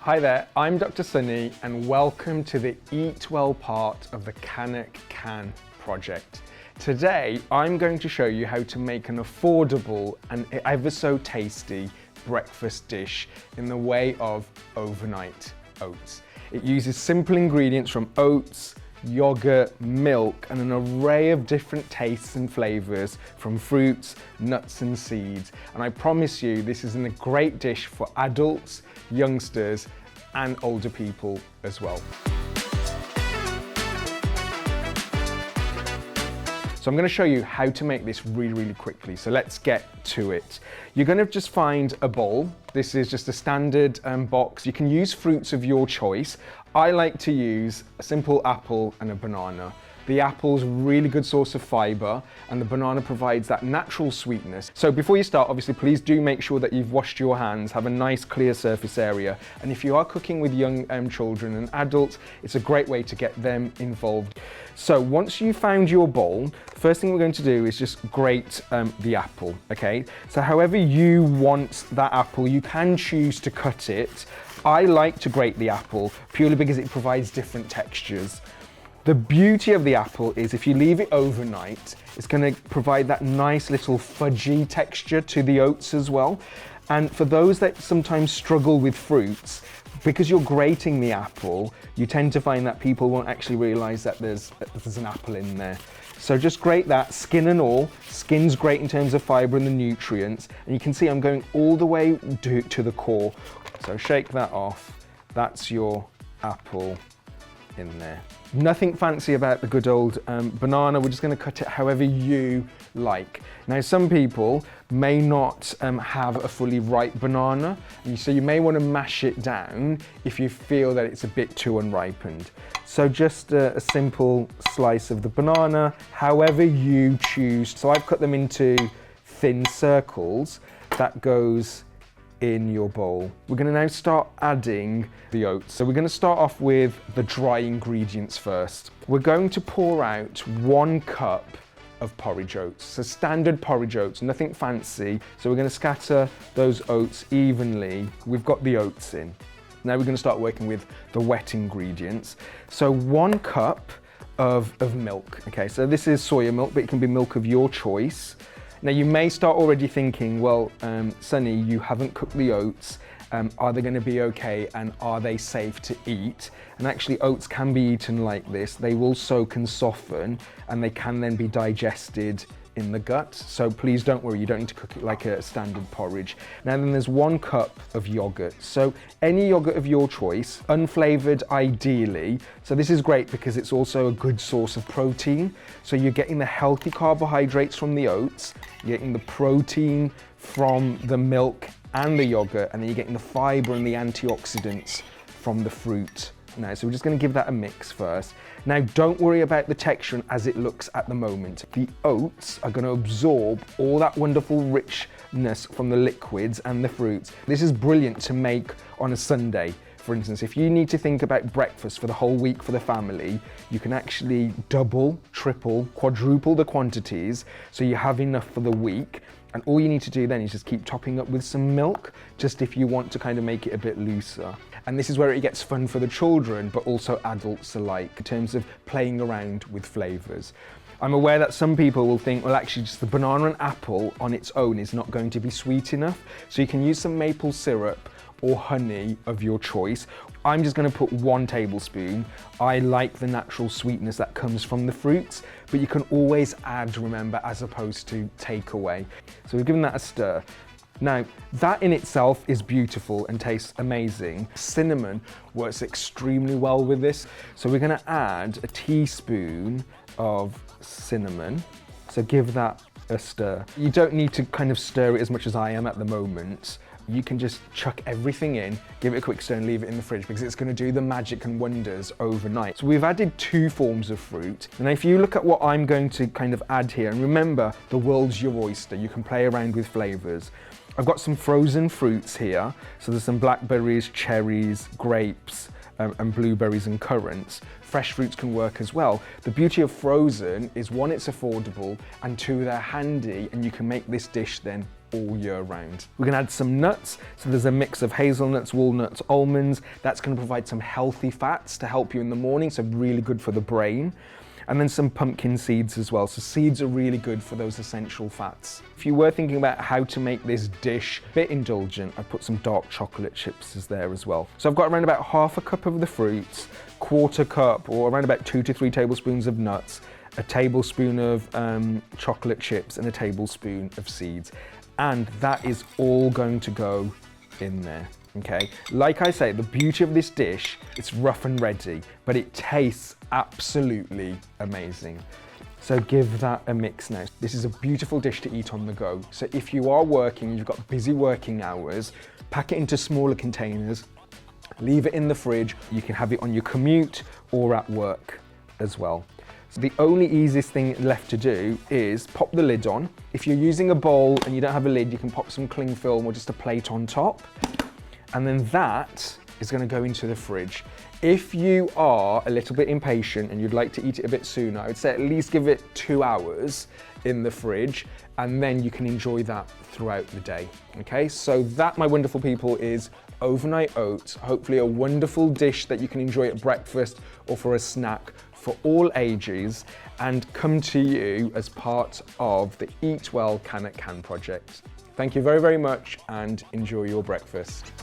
Hi there, I'm Dr Sunni and welcome to the Eat Well part of the Cannock Can project. Today I'm going to show you how to make an affordable and ever so tasty breakfast dish in the way of overnight oats. It uses simple ingredients from oats, yogurt, milk and an array of different tastes and flavours from fruits, nuts and seeds. And I promise you this is a great dish for adults, youngsters and older people as well. So I'm going to show you how to make this really quickly. So let's get to it. You're going to just find a bowl. This is just a standard box. You can use fruits of your choice. I like to use a simple apple and a banana. The apple's a really good source of fibre and the banana provides that natural sweetness. So before you start, obviously, please do make sure that you've washed your hands, have a nice clear surface area. And if you are cooking with young children and adults, it's a great way to get them involved. So once you've found your bowl, the first thing we're going to do is just grate the apple, okay? So however you want that apple, you can choose to cut it. I like to grate the apple purely because it provides different textures. The beauty of the apple is if you leave it overnight, it's going to provide that nice little fudgy texture to the oats as well. And for those that sometimes struggle with fruits, because you're grating the apple, you tend to find that people won't actually realise that there's an apple in there. So just grate that, skin and all. Skin's great in terms of fibre and the nutrients. And you can see I'm going all the way to the core. So shake that off. That's your apple in there. Nothing fancy about the good old banana. We're just going to cut it however you like. Now some people may not have a fully ripe banana, so you may want to mash it down if you feel that it's a bit too unripened. So just a simple slice of the banana, however you choose. So I've cut them into thin circles. That goes in your bowl. We're going to now start adding the oats. So we're going to start off with the dry ingredients first. We're going to pour out 1 cup of porridge oats. So standard porridge oats, nothing fancy. So we're going to scatter those oats evenly. We've got the oats in. Now we're going to start working with the wet ingredients. So 1 cup of milk. Okay, so this is soya milk, but it can be milk of your choice. Now you may start already thinking, well, Sunni, you haven't cooked the oats. Are they going to be okay and are they safe to eat? And actually oats can be eaten like this. They will soak and soften and they can then be digested in the gut. So please don't worry, you don't need to cook it like a standard porridge. Now then there's 1 cup of yogurt. So any yogurt of your choice, unflavoured ideally. So this is great because it's also a good source of protein. So you're getting the healthy carbohydrates from the oats, you're getting the protein from the milk and the yogurt, and then you're getting the fibre and the antioxidants from the fruit. Now, so we're just going to give that a mix first. Now, don't worry about the texture as it looks at the moment. The oats are going to absorb all that wonderful richness from the liquids and the fruits. This is brilliant to make on a Sunday. For instance, if you need to think about breakfast for the whole week for the family, you can actually double, triple, quadruple the quantities so you have enough for the week. And all you need to do then is just keep topping up with some milk, just if you want to kind of make it a bit looser. And this is where it gets fun for the children, but also adults alike, in terms of playing around with flavours. I'm aware that some people will think, well, actually just the banana and apple on its own is not going to be sweet enough. So you can use some maple syrup or honey of your choice. I'm just going to put 1 tablespoon. I like the natural sweetness that comes from the fruits, but you can always add, remember, as opposed to take away. So we've given that a stir. Now, that in itself is beautiful and tastes amazing. Cinnamon works extremely well with this. So we're going to add a teaspoon of cinnamon. So give that a stir. You don't need to kind of stir it as much as I am at the moment. You can just chuck everything in, give it a quick stir and leave it in the fridge because it's going to do the magic and wonders overnight. So we've added 2 forms of fruit. And if you look at what I'm going to kind of add here, and remember, the world's your oyster. You can play around with flavours. I've got some frozen fruits here. So there's some blackberries, cherries, grapes, and blueberries and currants. Fresh fruits can work as well. The beauty of frozen is 1, it's affordable, and 2, they're handy, and you can make this dish then all year round. We're gonna add some nuts. So there's a mix of hazelnuts, walnuts, almonds. That's gonna provide some healthy fats to help you in the morning, so really good for the brain. And then some pumpkin seeds as well. So seeds are really good for those essential fats. If you were thinking about how to make this dish a bit indulgent, I put some dark chocolate chips there as well. So I've got around about half a cup of the fruits, quarter cup or around about 2 to 3 tablespoons of nuts, a tablespoon of chocolate chips and a tablespoon of seeds. And that is all going to go in there. Okay, like I say, the beauty of this dish, it's rough and ready, but it tastes absolutely amazing. So give that a mix now. This is a beautiful dish to eat on the go. So if you are working, you've got busy working hours, pack it into smaller containers, leave it in the fridge. You can have it on your commute or at work as well. So the only easiest thing left to do is pop the lid on. If you're using a bowl and you don't have a lid, you can pop some cling film or just a plate on top. And then that is going to go into the fridge. If you are a little bit impatient and you'd like to eat it a bit sooner, I would say at least give it 2 hours in the fridge, and then you can enjoy that throughout the day. Okay, so that, my wonderful people, is overnight oats. Hopefully a wonderful dish that you can enjoy at breakfast or for a snack for all ages, and come to you as part of the Eat Well Cannock Can project. Thank you very, very much and enjoy your breakfast.